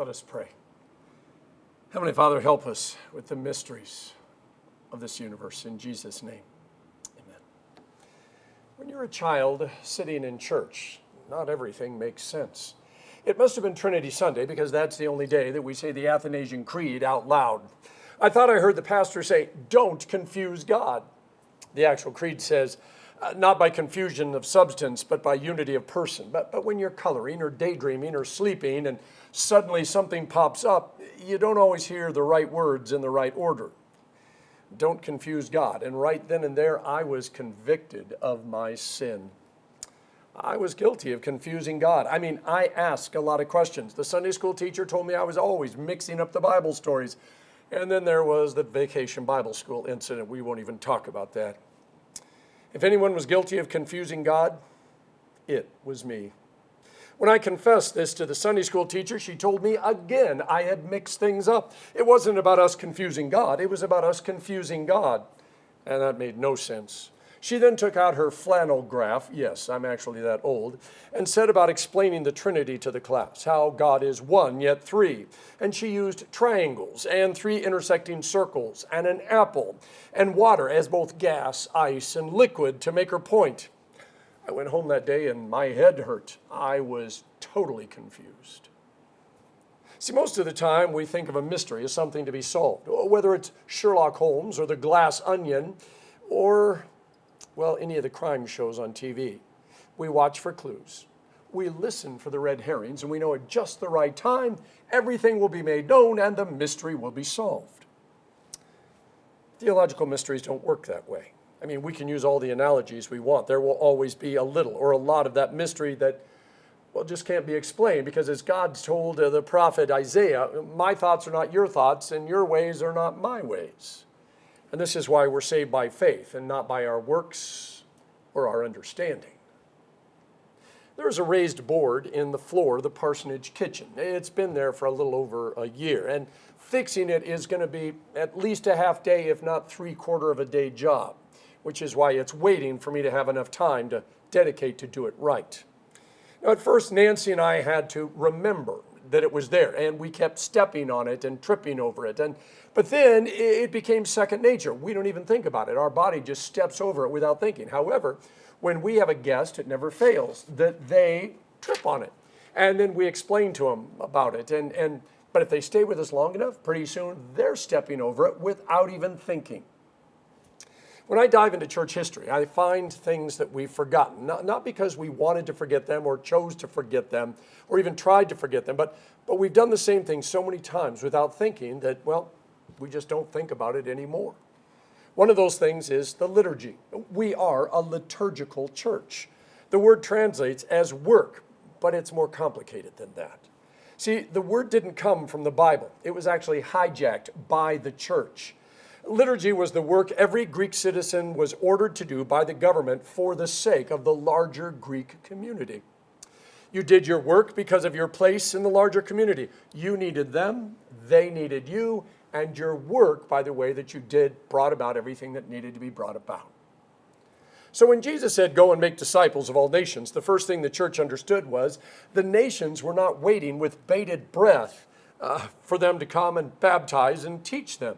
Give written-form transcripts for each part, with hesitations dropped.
Let us pray. Heavenly Father, help us with the mysteries of this universe. In Jesus' name, amen. When you're a child sitting in church, not everything makes sense. It must have been Trinity Sunday because that's the only day that we say the Nicene Creed out loud. I thought I heard the pastor say, "Don't confuse God." The actual creed says, not by confusion of substance, but by unity of person. But when you're coloring or daydreaming or sleeping and suddenly something pops up, you don't always hear the right words in the right order. Don't confuse God. And right then and there, I was convicted of my sin. I was guilty of confusing God. I mean, I asked a lot of questions. The Sunday school teacher told me I was always mixing up the Bible stories. And then there was the vacation Bible school incident. We won't even talk about that. If anyone was guilty of confusing God, it was me. When I confessed this to the Sunday school teacher, she told me again I had mixed things up. It wasn't about us confusing God. It was about us confusing God. And that made no sense. She then took out her flannel graph, yes, I'm actually that old, and set about explaining the Trinity to the class, how God is one, yet three. And she used triangles and three intersecting circles and an apple and water as both gas, ice, and liquid to make her point. I went home that day and my head hurt. I was totally confused. See, most of the time we think of a mystery as something to be solved, whether it's Sherlock Holmes or the Glass Onion or, well, any of the crime shows on TV. We watch for clues. We listen for the red herrings, and we know at just the right time, everything will be made known and the mystery will be solved. Theological mysteries don't work that way. I mean, we can use all the analogies we want. There will always be a little or a lot of that mystery that, well, just can't be explained because as God told the prophet Aiea, my thoughts are not your thoughts and your ways are not my ways. And this is why we're saved by faith and not by our works or our understanding. There's a raised board in the floor of the parsonage kitchen. It's been there for a little over a year, and fixing it is going to be at least a half day, if not 3/4 of a day job, which is why it's waiting for me to have enough time to dedicate to do it right. Now, at first, Nancy and I had to remember that it was there, and we kept stepping on it and tripping over it. But then it became second nature. We don't even think about it. Our body just steps over it without thinking. However, when we have a guest, it never fails that they trip on it. And then we explain to them about it. But if they stay with us long enough, pretty soon they're stepping over it without even thinking. When I dive into church history, I find things that we've forgotten, not because we wanted to forget them or chose to forget them or even tried to forget them, but we've done the same thing so many times without thinking that, well, we just don't think about it anymore. One of those things is the liturgy. We are a liturgical church. The word translates as work, but it's more complicated than that. See, the word didn't come from the Bible. It was actually hijacked by the church. Liturgy was the work every Greek citizen was ordered to do by the government for the sake of the larger Greek community. You did your work because of your place in the larger community. You needed them, they needed you, and your work, by the way that you did, brought about everything that needed to be brought about. So when Jesus said, "Go and make disciples of all nations," the first thing the church understood was the nations were not waiting with bated breath for them to come and baptize and teach them.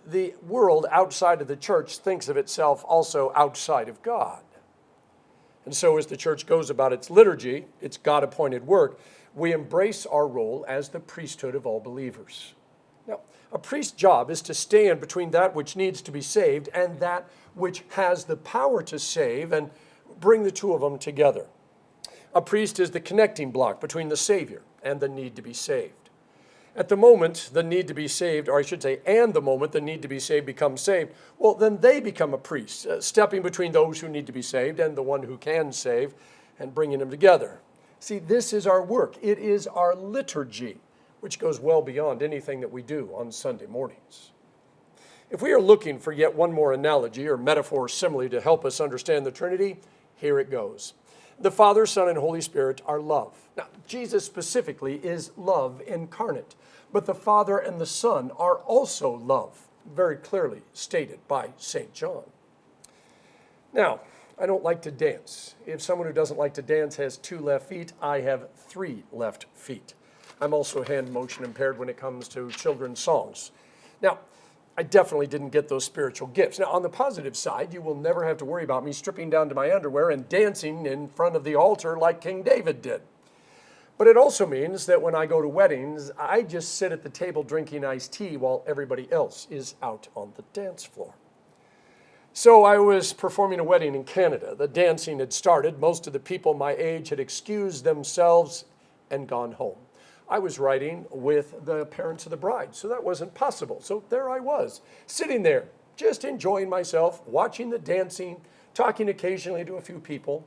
The world outside of the church thinks of itself also outside of God. And so as the church goes about its liturgy, its God-appointed work, we embrace our role as the priesthood of all believers. Now, a priest's job is to stand between that which needs to be saved and that which has the power to save and bring the two of them together. A priest is the connecting block between the Savior and the need to be saved. At the moment the need to be saved, or I should say, and the moment the need to be saved becomes saved, well, then they become a priest, stepping between those who need to be saved and the one who can save and bringing them together. See, this is our work. It is our liturgy, which goes well beyond anything that we do on Sunday mornings. If we are looking for yet one more analogy or metaphor or simile to help us understand the Trinity, here it goes. The Father, Son, and Holy Spirit are love. Now, Jesus specifically is love incarnate, but the Father and the Son are also love, very clearly stated by St. John. Now, I don't like to dance. If someone who doesn't like to dance has 2 left feet, I have 3 left feet. I'm also hand motion impaired when it comes to children's songs. Now, I definitely didn't get those spiritual gifts. Now, on the positive side, you will never have to worry about me stripping down to my underwear and dancing in front of the altar like King David did. But it also means that when I go to weddings, I just sit at the table drinking iced tea while everybody else is out on the dance floor. So I was performing a wedding in Canada. The dancing had started. Most of the people my age had excused themselves and gone home. I was riding with the parents of the bride, so that wasn't possible. So there I was, sitting there, just enjoying myself, watching the dancing, talking occasionally to a few people,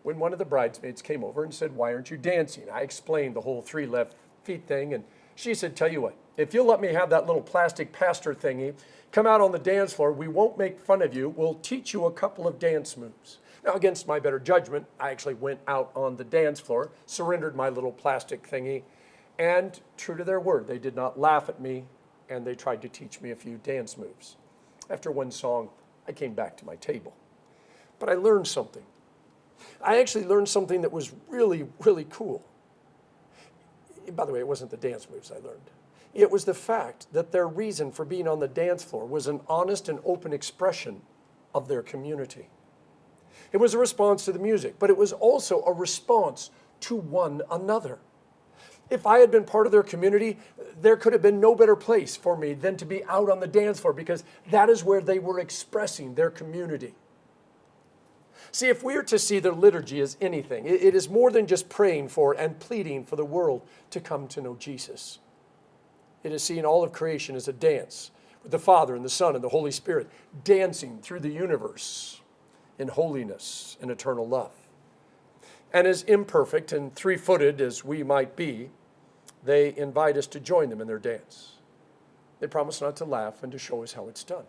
when one of the bridesmaids came over and said, "Why aren't you dancing?" I explained the whole 3 left feet thing, and she said, "Tell you what, if you'll let me have that little plastic pastor thingy, come out on the dance floor, we won't make fun of you, we'll teach you a couple of dance moves." Now, against my better judgment, I actually went out on the dance floor, surrendered my little plastic thingy, and true to their word, they did not laugh at me, and they tried to teach me a few dance moves. After one song, I came back to my table. But I learned something. I actually learned something that was really, really cool. By the way, it wasn't the dance moves I learned. It was the fact that their reason for being on the dance floor was an honest and open expression of their community. It was a response to the music, but it was also a response to one another. If I had been part of their community, there could have been no better place for me than to be out on the dance floor, because that is where they were expressing their community. See, if we are to see the liturgy as anything, it is more than just praying for and pleading for the world to come to know Jesus. It is seeing all of creation as a dance, with the Father and the Son and the Holy Spirit dancing through the universe in holiness and eternal love. And as imperfect and 3-footed as we might be, they invite us to join them in their dance. They promise not to laugh and to show us how it's done.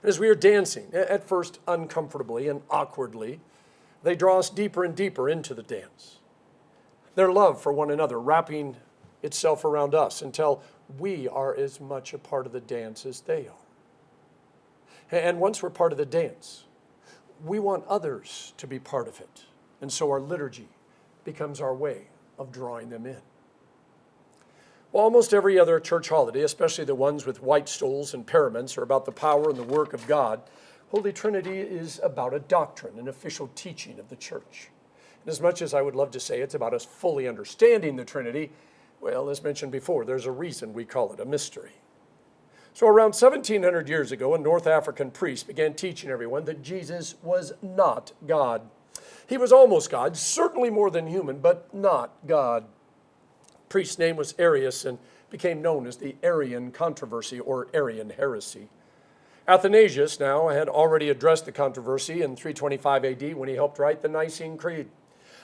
And as we are dancing, at first uncomfortably and awkwardly, they draw us deeper and deeper into the dance. Their love for one another wrapping itself around us until we are as much a part of the dance as they are. And once we're part of the dance, we want others to be part of it. And so our liturgy becomes our way of drawing them in. Well, almost every other church holiday, especially the ones with white stoles and paraments, are about the power and the work of God. Holy Trinity is about a doctrine, an official teaching of the church. And as much as I would love to say it's about us fully understanding the Trinity, well, as mentioned before, there's a reason we call it a mystery. So around 1700 years ago, a North African priest began teaching everyone that Jesus was not God. He was almost God, certainly more than human, but not God. The priest's name was Arius and became known as the Arian controversy or Arian heresy. Athanasius now had already addressed the controversy in 325 AD when he helped write the Nicene Creed.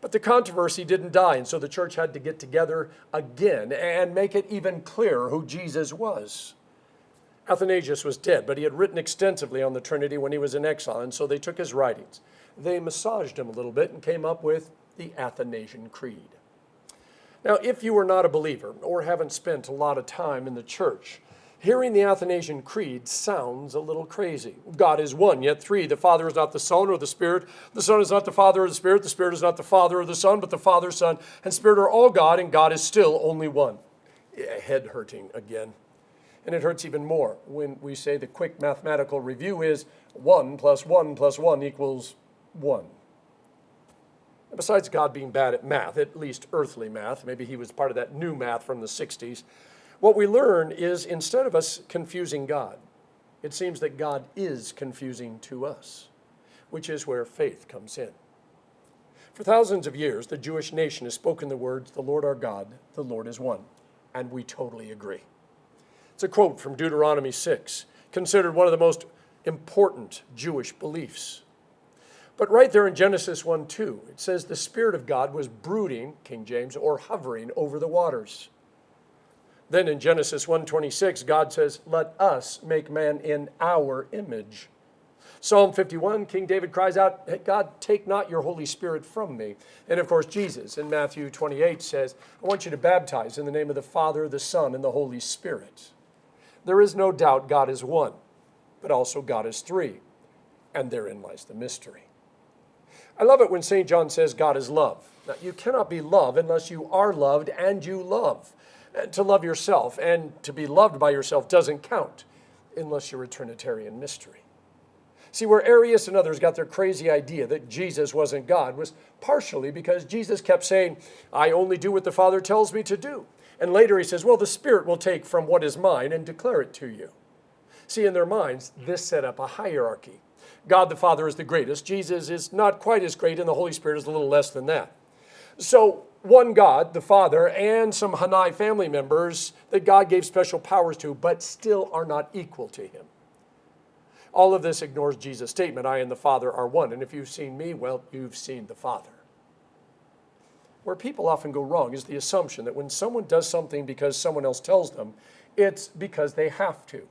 But the controversy didn't die, and so the church had to get together again and make it even clearer who Jesus was. Athanasius was dead, but he had written extensively on the Trinity when he was in exile, and so they took his writings. They massaged him a little bit and came up with the Athanasian Creed. Now, if you are not a believer or haven't spent a lot of time in the church, hearing the Athanasian Creed sounds a little crazy. God is one, yet three. The Father is not the Son or the Spirit. The Son is not the Father or the Spirit. The Spirit is not the Father or the Son, but the Father, Son, and Spirit are all God, and God is still only one. Head hurting again. And it hurts even more when we say the quick mathematical review is 1 + 1 + 1 equals 1. And besides God being bad at math, at least earthly math, maybe he was part of that new math from the 60s, what we learn is instead of us confusing God, it seems that God is confusing to us, which is where faith comes in. For thousands of years, the Jewish nation has spoken the words, "The Lord our God, the Lord is one," and we totally agree. It's a quote from Deuteronomy 6, considered one of the most important Jewish beliefs. But right there in Genesis 1:2, it says the Spirit of God was brooding, King James, or hovering over the waters. Then in Genesis 1:26, God says, "Let us make man in our image." Psalm 51, King David cries out, "Hey, God, take not your Holy Spirit from me." And of course, Jesus in Matthew 28 says, "I want you to baptize in the name of the Father, the Son, and the Holy Spirit." There is no doubt God is one, but also God is three, and therein lies the mystery. I love it when St. John says God is love. Now, you cannot be love unless you are loved and you love. To love yourself and to be loved by yourself doesn't count unless you're a Trinitarian mystery. See, where Arius and others got their crazy idea that Jesus wasn't God was partially because Jesus kept saying, I only do what the Father tells me to do. And later he says, well, the Spirit will take from what is mine and declare it to you. See, in their minds, this set up a hierarchy. God the Father is the greatest. Jesus is not quite as great, and the Holy Spirit is a little less than that. So one God, the Father, and some Hanai family members that God gave special powers to, but still are not equal to him. All of this ignores Jesus' statement, I and the Father are one. And if you've seen me, well, you've seen the Father. Where people often go wrong is the assumption that when someone does something because someone else tells them, it's because they have to.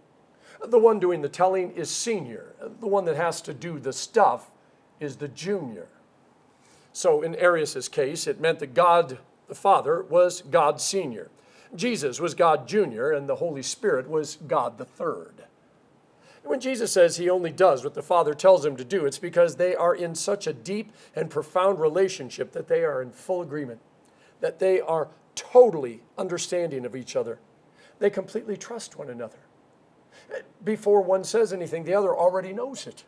The one doing the telling is senior. The one that has to do the stuff is the junior. So in Arius' case, it meant that God the Father was God senior. Jesus was God junior, and the Holy Spirit was God the third. When Jesus says he only does what the Father tells him to do, it's because they are in such a deep and profound relationship that they are in full agreement, that they are totally understanding of each other. They completely trust one another. Before one says anything, the other already knows it.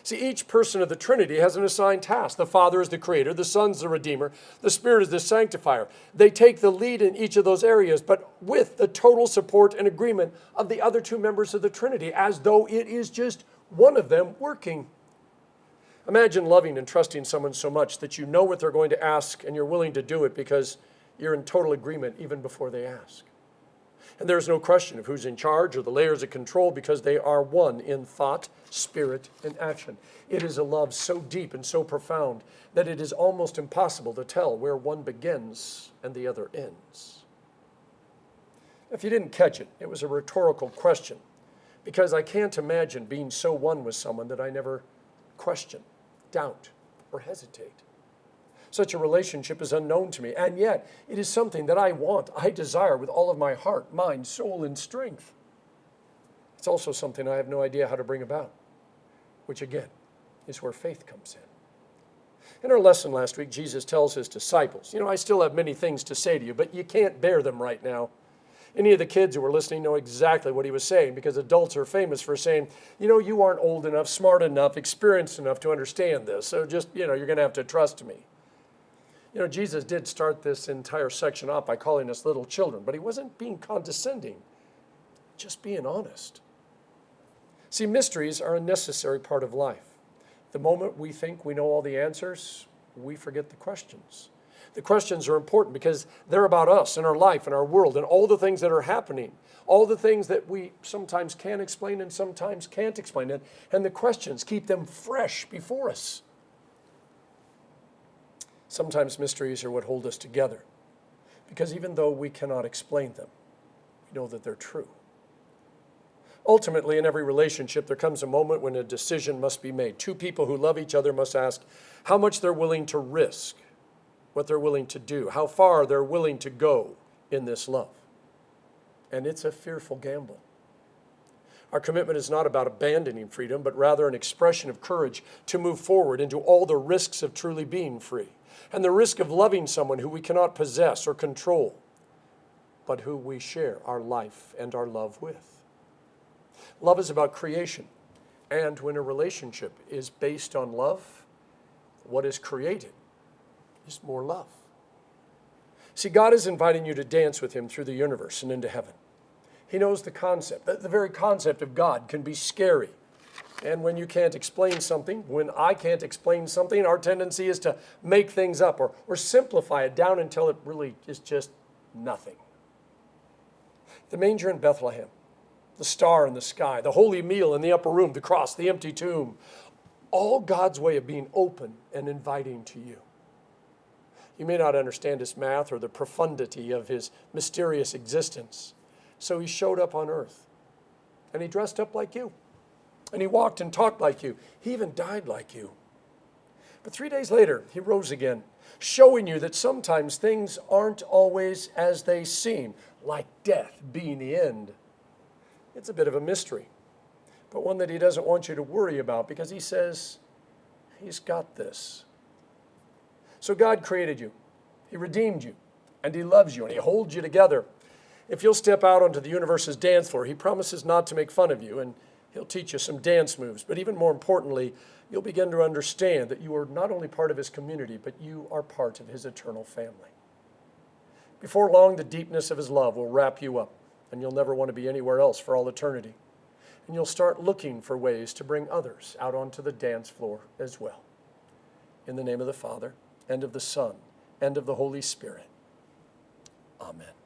See, each person of the Trinity has an assigned task. The Father is the Creator, the Son is the Redeemer, the Spirit is the Sanctifier. They take the lead in each of those areas, but with the total support and agreement of the other two members of the Trinity, as though it is just one of them working. Imagine loving and trusting someone so much that you know what they're going to ask and you're willing to do it because you're in total agreement even before they ask. And there's no question of who's in charge or the layers of control because they are one in thought, spirit, and action. It is a love so deep and so profound that it is almost impossible to tell where one begins and the other ends. If you didn't catch it, it was a rhetorical question because I can't imagine being so one with someone that I never question, doubt, or hesitate. Such a relationship is unknown to me, and yet it is something that I want, I desire with all of my heart, mind, soul, and strength. It's also something I have no idea how to bring about, which again is where faith comes in. In our lesson last week, Jesus tells his disciples, I still have many things to say to you, but you can't bear them right now. Any of the kids who were listening know exactly what he was saying because adults are famous for saying, you aren't old enough, smart enough, experienced enough to understand this, so just, you're going to have to trust me. Jesus did start this entire section off by calling us little children, but he wasn't being condescending, just being honest. See, mysteries are a necessary part of life. The moment we think we know all the answers, we forget the questions. The questions are important because they're about us and our life and our world and all the things that are happening, all the things that we sometimes can explain and sometimes can't explain it, and the questions keep them fresh before us. Sometimes mysteries are what hold us together, because even though we cannot explain them, we know that they're true. Ultimately, in every relationship, there comes a moment when a decision must be made. Two people who love each other must ask how much they're willing to risk, what they're willing to do, how far they're willing to go in this love. And it's a fearful gamble. Our commitment is not about abandoning freedom, but rather an expression of courage to move forward into all the risks of truly being free. And the risk of loving someone who we cannot possess or control, but who we share our life and our love with. Love is about creation. And when a relationship is based on love, what is created is more love. See, God is inviting you to dance with him through the universe and into heaven. He knows the concept. The very concept of God can be scary. And when you can't explain something, when I can't explain something, our tendency is to make things up or simplify it down until it really is just nothing. The manger in Bethlehem, the star in the sky, the holy meal in the upper room, the cross, the empty tomb, all God's way of being open and inviting to you. You may not understand his math or the profundity of his mysterious existence. So he showed up on earth, and he dressed up like you, and he walked and talked like you. He even died like you. But 3 days later, he rose again, showing you that sometimes things aren't always as they seem, like death being the end. It's a bit of a mystery, but one that he doesn't want you to worry about because he says he's got this. So God created you. He redeemed you. And He loves you. And He holds you together. If you'll step out onto the universe's dance floor, He promises not to make fun of you. And He'll teach you some dance moves. But even more importantly, you'll begin to understand that you are not only part of His community, but you are part of His eternal family. Before long, the deepness of His love will wrap you up, and you'll never want to be anywhere else for all eternity. And you'll start looking for ways to bring others out onto the dance floor as well. In the name of the Father, and of the Son, and of the Holy Spirit. Amen.